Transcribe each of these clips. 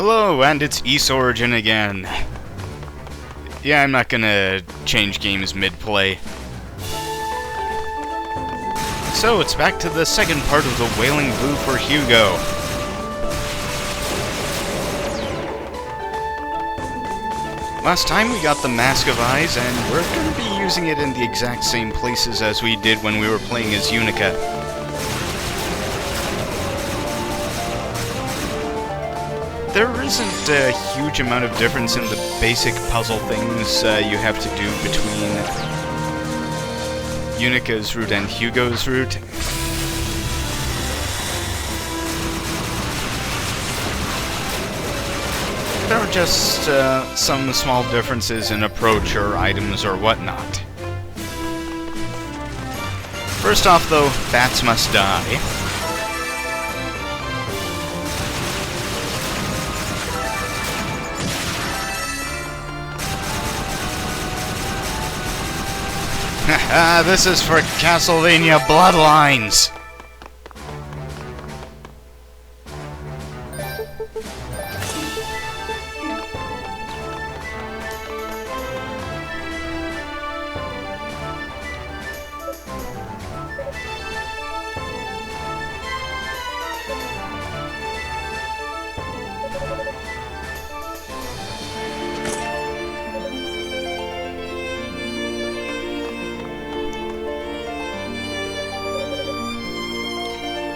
Hello, and it's Origin again. Yeah, I'm not gonna change games mid-play. So, it's back to the second part of the Wailing Blue for Hugo. Last time we got the Mask of Eyes, and we're gonna be using it in the exact same places as we did when we were playing as Unica. There isn't a huge amount of difference in the basic puzzle things you have to do between Unica's route and Hugo's route. There are just some small differences in approach or items or whatnot. First off, though, bats must die. Haha, this is for Castlevania Bloodlines!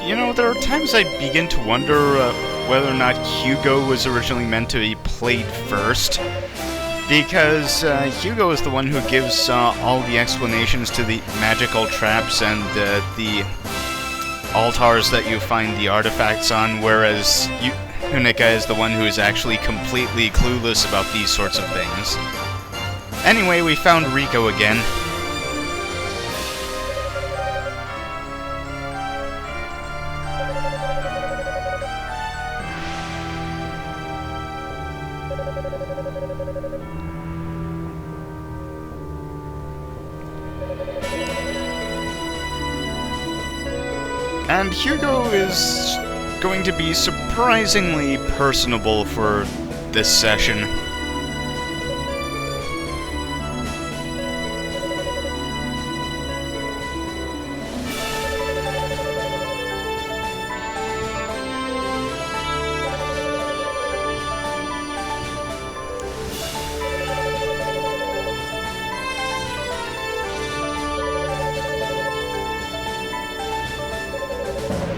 You know, there are times I begin to wonder whether or not Hugo was originally meant to be played first, because Hugo is the one who gives all the explanations to the magical traps and the altars that you find the artifacts on, whereas Unica is the one who is actually completely clueless about these sorts of things. Anyway, we found Rico again. And Hugo is going to be surprisingly personable for this session.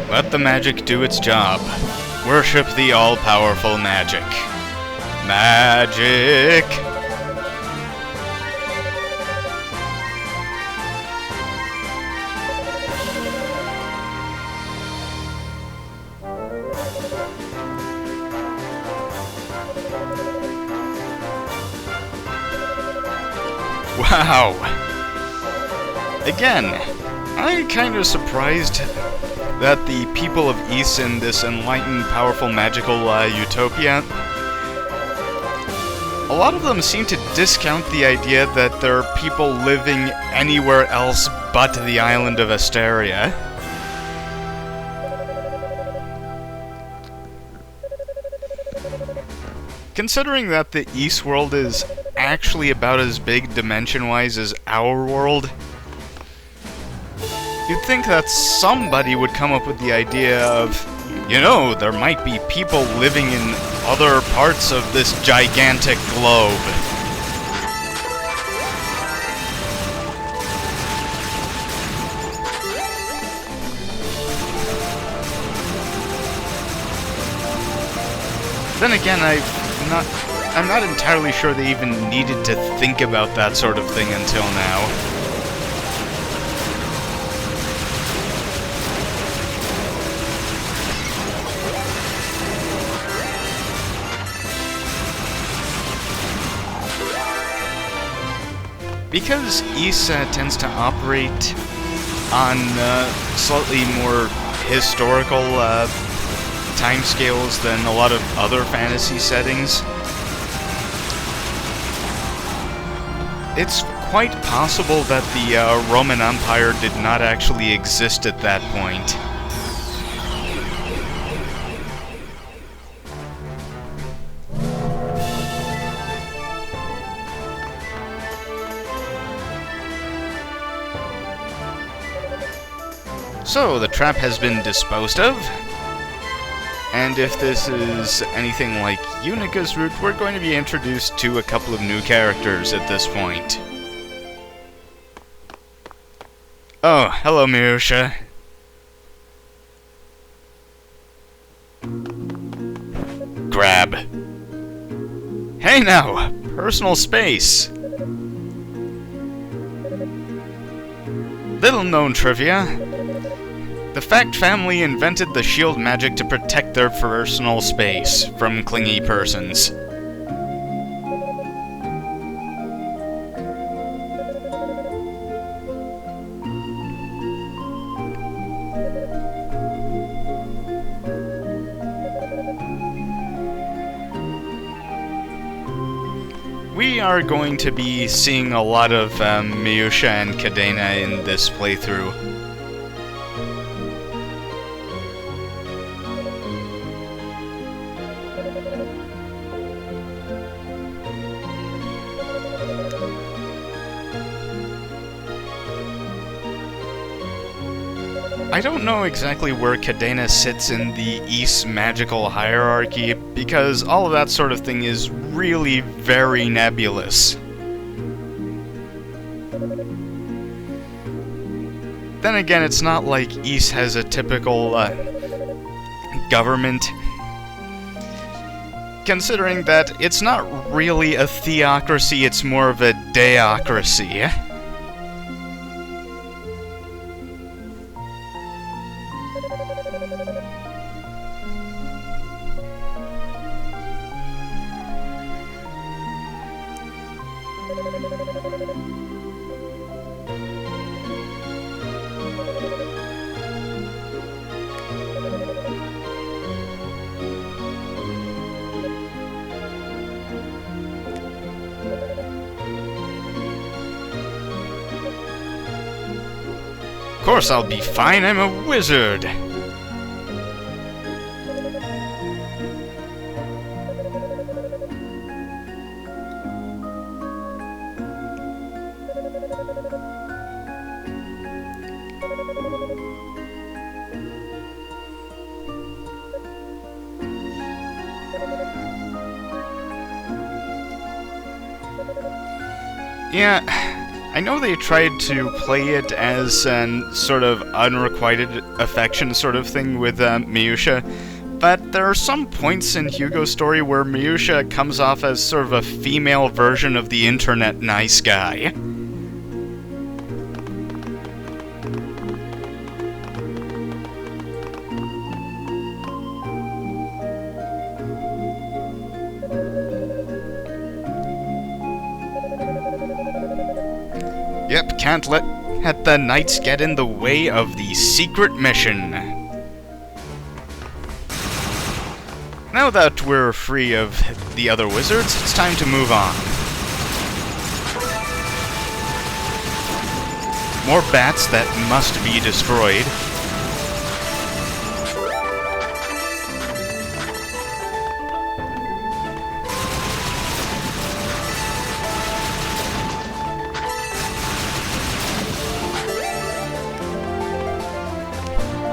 Let the magic do its job. Worship the all-powerful magic. Magic! Wow! Again, I'm kind of surprised that the people of Ys in this enlightened, powerful, magical utopia, a lot of them seem to discount the idea that there are people living anywhere else but the island of Asteria. Considering that the Ys world is actually about as big dimension-wise as our world, you'd think that somebody would come up with the idea of, you know, there might be people living in other parts of this gigantic globe. Then again, I'm not entirely sure they even needed to think about that sort of thing until now. Because Ys tends to operate on slightly more historical timescales than a lot of other fantasy settings, it's quite possible that the Roman Empire did not actually exist at that point. So, the trap has been disposed of. And if this is anything like Unica's route, we're going to be introduced to a couple of new characters at this point. Oh, hello, Miusha. Grab. Hey now! Personal space! Little known trivia. The Fact family invented the shield magic to protect their personal space from clingy persons. We are going to be seeing a lot of Miusha and Cadena in this playthrough. I don't know exactly where Cadena sits in the Ys magical hierarchy, because all of that sort of thing is really very nebulous. Then again, it's not like Ys has a typical government, considering that it's not really a theocracy, it's more of a deocracy. Of course I'll be fine, I'm a wizard! Yeah, I know they tried to play it as an sort of unrequited affection sort of thing with Miusha, but there are some points in Hugo's story where Miusha comes off as sort of a female version of the internet nice guy. Yep, can't let the knights get in the way of the secret mission. Now that we're free of the other wizards, it's time to move on. More bats that must be destroyed.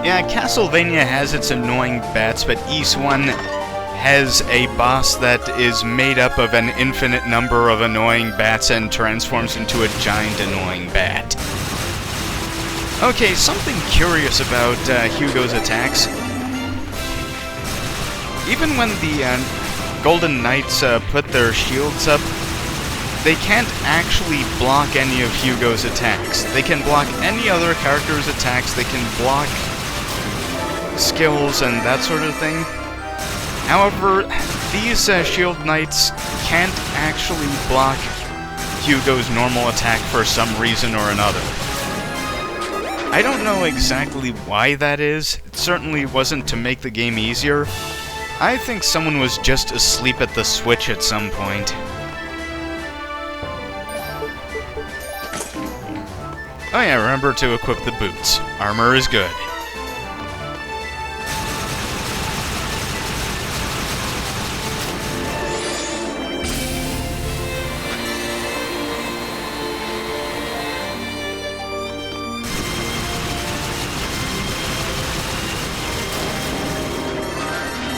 Yeah, Castlevania has its annoying bats, but Ys 1 has a boss that is made up of an infinite number of annoying bats and transforms into a giant annoying bat. Okay, something curious about Hugo's attacks. Even when the Golden Knights put their shields up, they can't actually block any of Hugo's attacks. They can block any other character's attacks, they can block skills and that sort of thing. However, these Shield Knights can't actually block Hugo's normal attack for some reason or another. I don't know exactly why that is. It certainly wasn't to make the game easier. I think someone was just asleep at the switch at some point. Oh yeah, remember to equip the boots. Armor is good.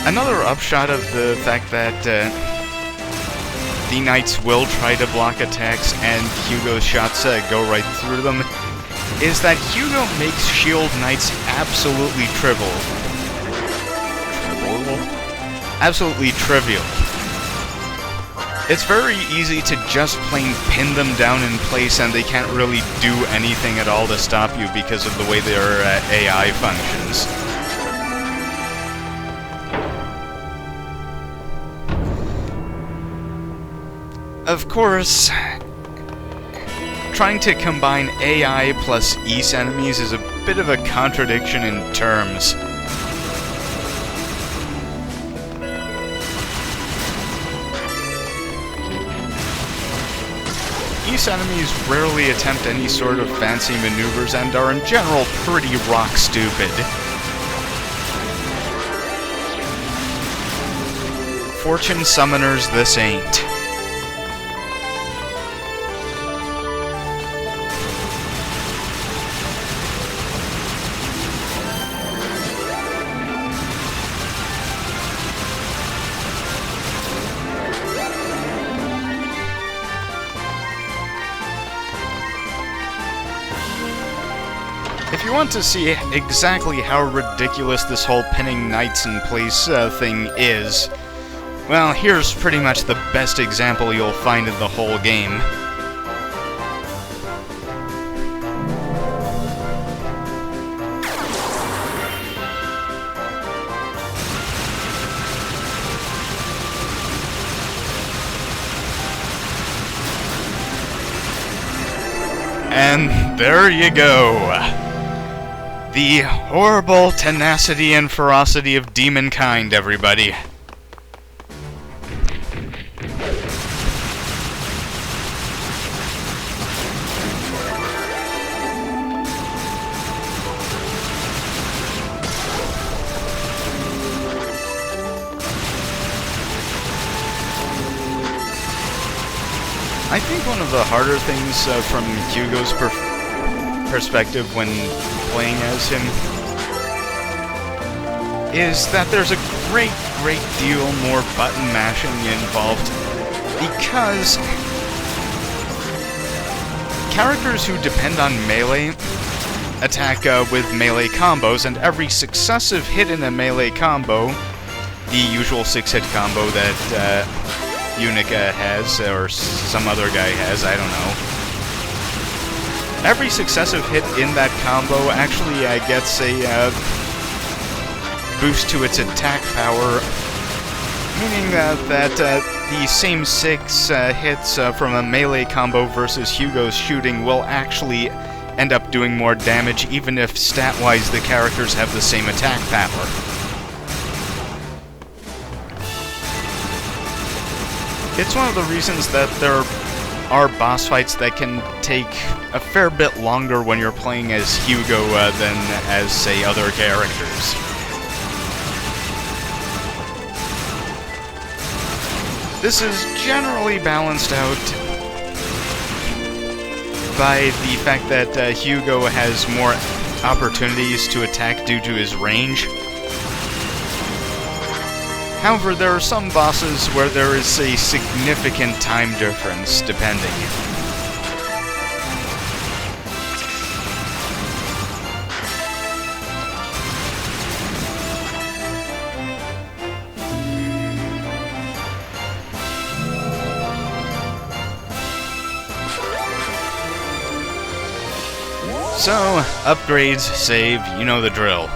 Another upshot of the fact that the knights will try to block attacks and Hugo's shots go right through them is that Hugo makes shield knights absolutely trivial. Absolutely trivial. It's very easy to just plain pin them down in place and they can't really do anything at all to stop you because of the way their AI functions. Of course, trying to combine AI plus East enemies is a bit of a contradiction in terms. East enemies rarely attempt any sort of fancy maneuvers and are in general pretty rock stupid. Fortune summoners, this ain't. If you want to see exactly how ridiculous this whole pinning knights in place thing is, well, here's pretty much the best example you'll find in the whole game. And there you go. The horrible tenacity and ferocity of demonkind, everybody. I think one of the harder things from Hugo's perspective when playing as him is that there's a great deal more button mashing involved because characters who depend on melee attack with melee combos, and every successive hit in a melee combo, the usual 6-hit combo that Unica has, or some other guy has, I don't know. Every successive hit in that combo actually gets a boost to its attack power, meaning that the same 6 hits from a melee combo versus Hugo's shooting will actually end up doing more damage, even if stat-wise the characters have the same attack power. It's one of the reasons that there are boss fights that can take a fair bit longer when you're playing as Hugo than as, say, other characters. This is generally balanced out by the fact that Hugo has more opportunities to attack due to his range. However, there are some bosses where there is a significant time difference, depending. So, upgrades, save, you know the drill.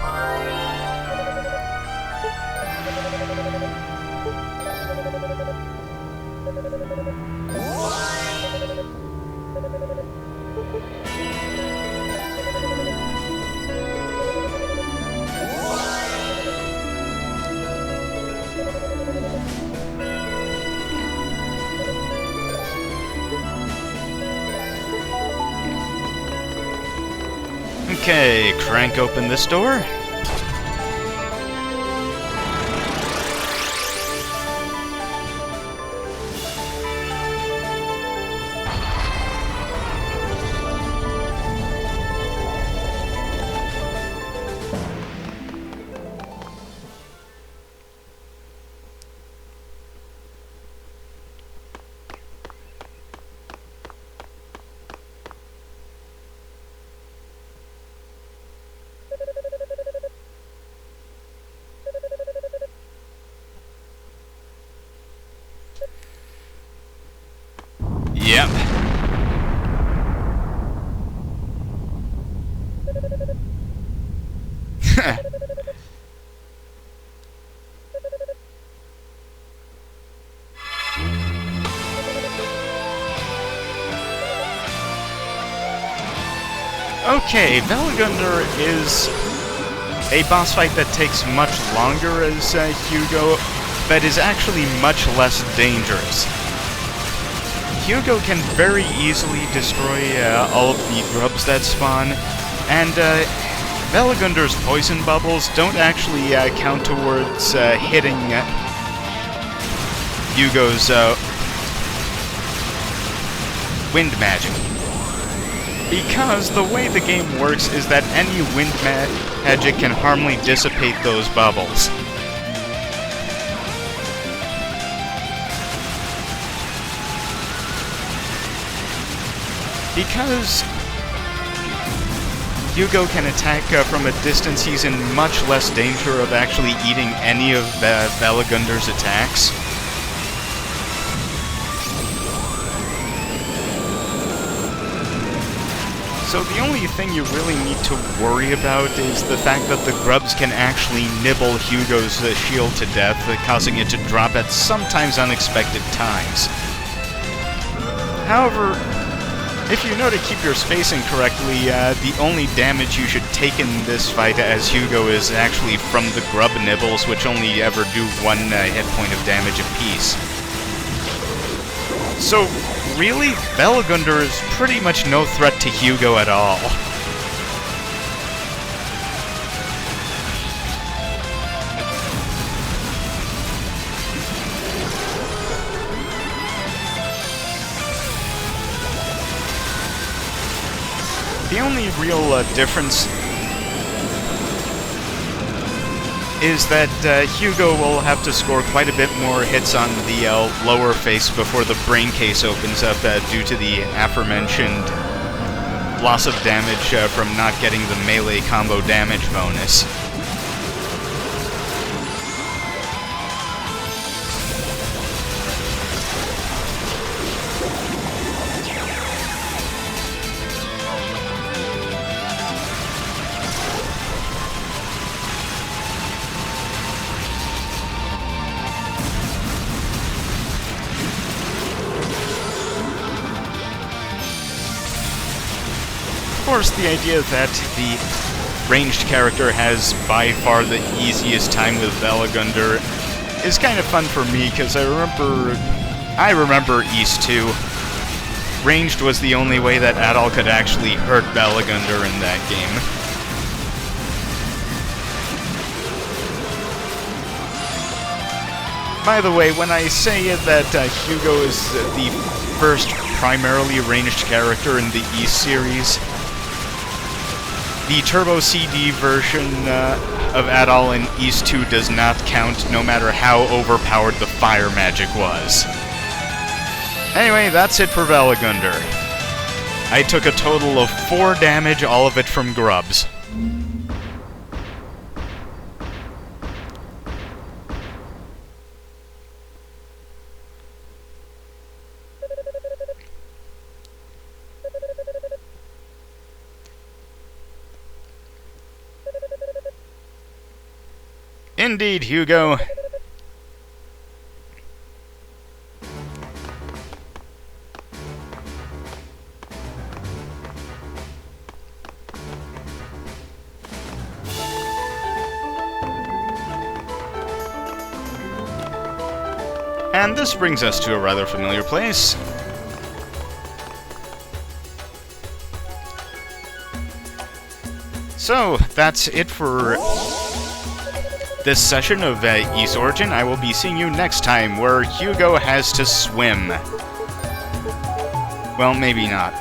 Okay, crank open this door. Yep. Okay, Velgunder is a boss fight that takes much longer as Hugo, but is actually much less dangerous. Hugo can very easily destroy all of the grubs that spawn, and Velgunder's poison bubbles don't actually count towards hitting Hugo's wind magic. Because the way the game works is that any wind magic can harmfully dissipate those bubbles. Because Hugo can attack from a distance, he's in much less danger of actually eating any of Velgunder's attacks. So the only thing you really need to worry about is the fact that the grubs can actually nibble Hugo's shield to death, causing it to drop at sometimes unexpected times. However, if you know to keep your spacing correctly, the only damage you should take in this fight as Hugo is actually from the grub nibbles, which only ever do 1 hit point of damage apiece. So, really, Velgunder is pretty much no threat to Hugo at all. The only real difference is that Hugo will have to score quite a bit more hits on the lower face before the brain case opens up due to the aforementioned loss of damage from not getting the melee combo damage bonus. Of course, the idea that the ranged character has by far the easiest time with Velgunder is kind of fun for me, because I remember East 2. Ranged was the only way that Adol could actually hurt Velgunder in that game. By the way, when I say that Hugo is the first primarily ranged character in the East series, the Turbo CD version of Adol in East 2 does not count, no matter how overpowered the fire magic was. Anyway, that's it for Velgunder. I took a total of 4 damage, all of it from grubs. Indeed, Hugo. And this brings us to a rather familiar place. So, that's it for this session of East Origin. I will be seeing you next time, where Hugo has to swim. Well, maybe not.